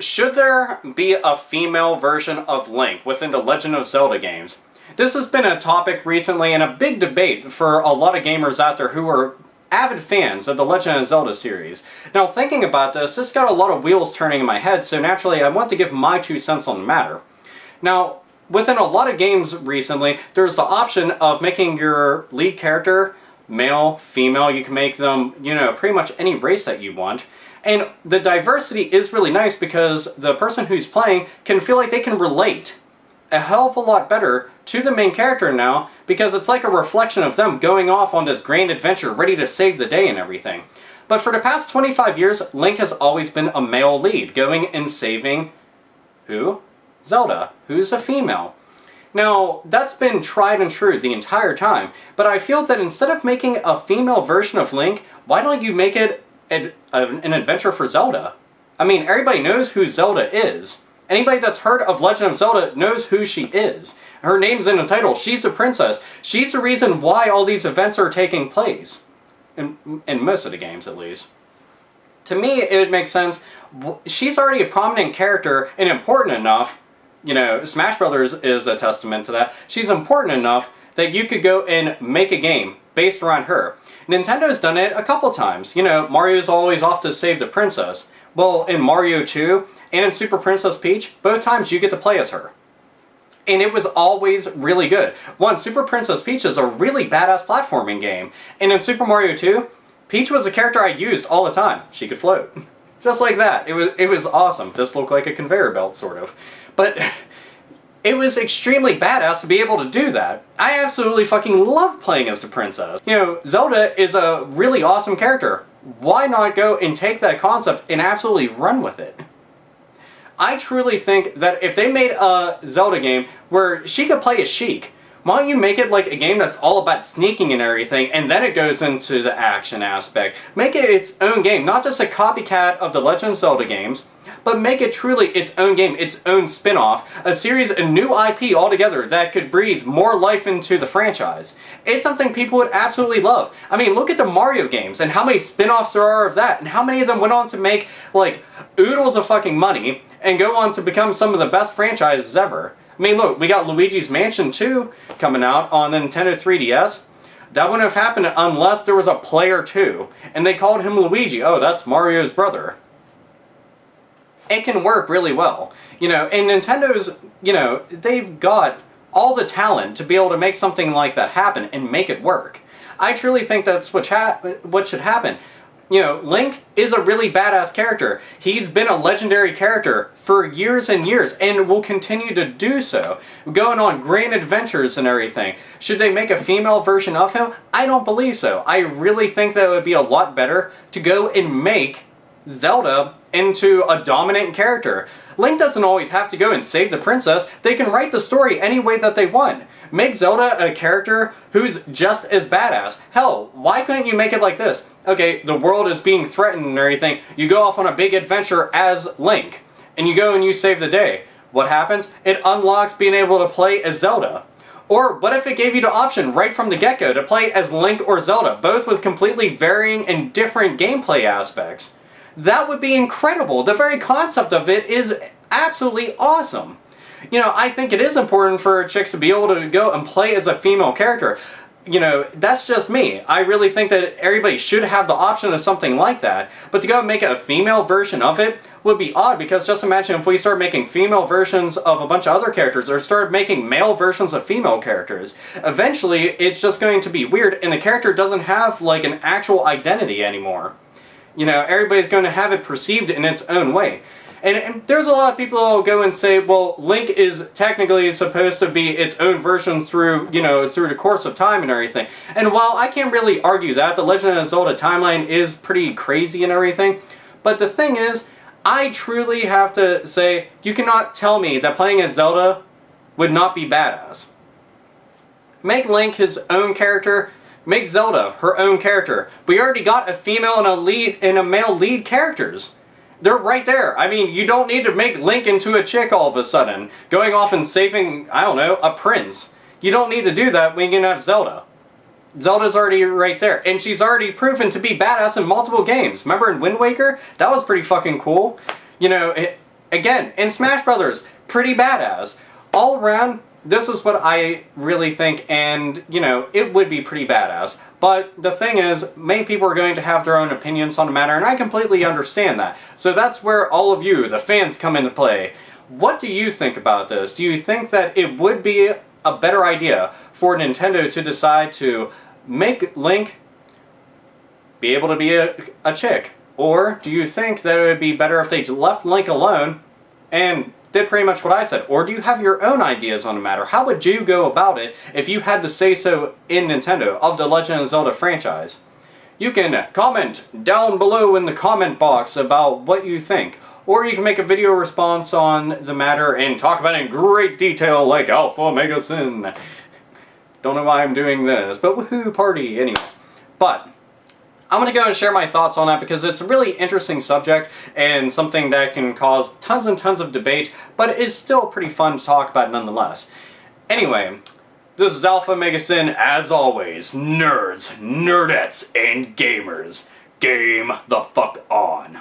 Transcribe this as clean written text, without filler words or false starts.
Should there be a female version of Link within the Legend of Zelda games? This has been a topic recently and a big debate for a lot of gamers out there who are avid fans of the Legend of Zelda series. Now, thinking about this got a lot of wheels turning in my head, so naturally I want to give my 2 cents on the matter. Now, within a lot of games recently, there's the option of making your lead character male, female. You can make them, pretty much any race that you want. And the diversity is really nice because the person who's playing can feel like they can relate a hell of a lot better to the main character now, because it's like a reflection of them going off on this grand adventure ready to save the day and everything. But for the past 25 years, Link has always been a male lead, going and saving who? Zelda, who's a female. Now, that's been tried and true the entire time, but I feel that instead of making a female version of Link, why don't you make it an adventure for Zelda? I mean, everybody knows who Zelda is. Anybody that's heard of Legend of Zelda knows who she is. Her name's in the title. She's a princess. She's the reason why all these events are taking place. In most of the games, at least. To me, it makes sense. She's already a prominent character and important enough. Smash Brothers is a testament to that. She's important enough that you could go and make a game based around her. Nintendo's done it a couple times. Mario's always off to save the princess. Well, in Mario 2 and in Super Princess Peach, both times you get to play as her. And it was always really good. One, Super Princess Peach is a really badass platforming game. And in Super Mario 2, Peach was a character I used all the time. She could float. Just like that. It was awesome. Just looked like a conveyor belt, sort of. But it was extremely badass to be able to do that. I absolutely fucking love playing as the princess. Zelda is a really awesome character. Why not go and take that concept and absolutely run with it? I truly think that if they made a Zelda game where she could play as Sheik, why don't you make it like a game that's all about sneaking and everything, and then it goes into the action aspect. Make it its own game, not just a copycat of the Legend of Zelda games, but make it truly its own game, its own spin-off, a series, a new IP altogether that could breathe more life into the franchise. It's something people would absolutely love. I mean, look at the Mario games and how many spin-offs there are of that, and how many of them went on to make, like, oodles of fucking money and go on to become some of the best franchises ever. I mean, look, we got Luigi's Mansion 2 coming out on the Nintendo 3DS. That wouldn't have happened unless there was a player 2, and they called him Luigi. Oh, that's Mario's brother. It can work really well. And Nintendo's, they've got all the talent to be able to make something like that happen and make it work. I truly think that's what should happen. Link is a really badass character. He's been a legendary character for years and years, and will continue to do so, going on grand adventures and everything. Should they make a female version of him? I don't believe so. I really think that it would be a lot better to go and make Zelda into a dominant character. Link doesn't always have to go and save the princess. They can write the story any way that they want. Make Zelda a character who's just as badass. Hell, why couldn't you make it like this? Okay, the world is being threatened and everything. You go off on a big adventure as Link, and you go and you save the day. What happens? It unlocks being able to play as Zelda. Or what if it gave you the option right from the get-go to play as Link or Zelda, both with completely varying and different gameplay aspects? That would be incredible. The very concept of it is absolutely awesome. I think it is important for chicks to be able to go and play as a female character. That's just me. I really think that everybody should have the option of something like that. But to go and make a female version of it would be odd, because just imagine if we start making female versions of a bunch of other characters, or start making male versions of female characters. Eventually, it's just going to be weird, and the character doesn't have, like, an actual identity anymore. Everybody's going to have it perceived in its own way. And there's a lot of people who will go and say, well, Link is technically supposed to be its own version through the course of time and everything. And while I can't really argue that, the Legend of Zelda timeline is pretty crazy and everything, but the thing is, I truly have to say, you cannot tell me that playing as Zelda would not be badass. Make Link his own character. Make Zelda her own character. We already got a female and a male lead characters. They're right there. I mean, you don't need to make Link into a chick all of a sudden, going off and saving, I don't know, a prince. You don't need to do that when you can have Zelda. Zelda's already right there, and she's already proven to be badass in multiple games. Remember in Wind Waker? That was pretty fucking cool. again, in Smash Brothers, pretty badass. All around, this is what I really think, and, you know, it would be pretty badass. But the thing is, many people are going to have their own opinions on the matter, and I completely understand that. So that's where all of you, the fans, come into play. What do you think about this? Do you think that it would be a better idea for Nintendo to decide to make Link be able to be a chick? Or do you think that it would be better if they left Link alone and did pretty much what I said? Or do you have your own ideas on the matter? How would you go about it if you had to say so in Nintendo of the Legend of Zelda franchise? You can comment down below in the comment box about what you think. Or you can make a video response on the matter and talk about it in great detail like AlphaOmegaSin. Don't know why I'm doing this, but woohoo party anyway. But I'm going to go and share my thoughts on that because it's a really interesting subject and something that can cause tons and tons of debate, but it's still pretty fun to talk about nonetheless. Anyway, this is AlphaOmegaSin, as always. Nerds, nerdettes, and gamers. Game the fuck on.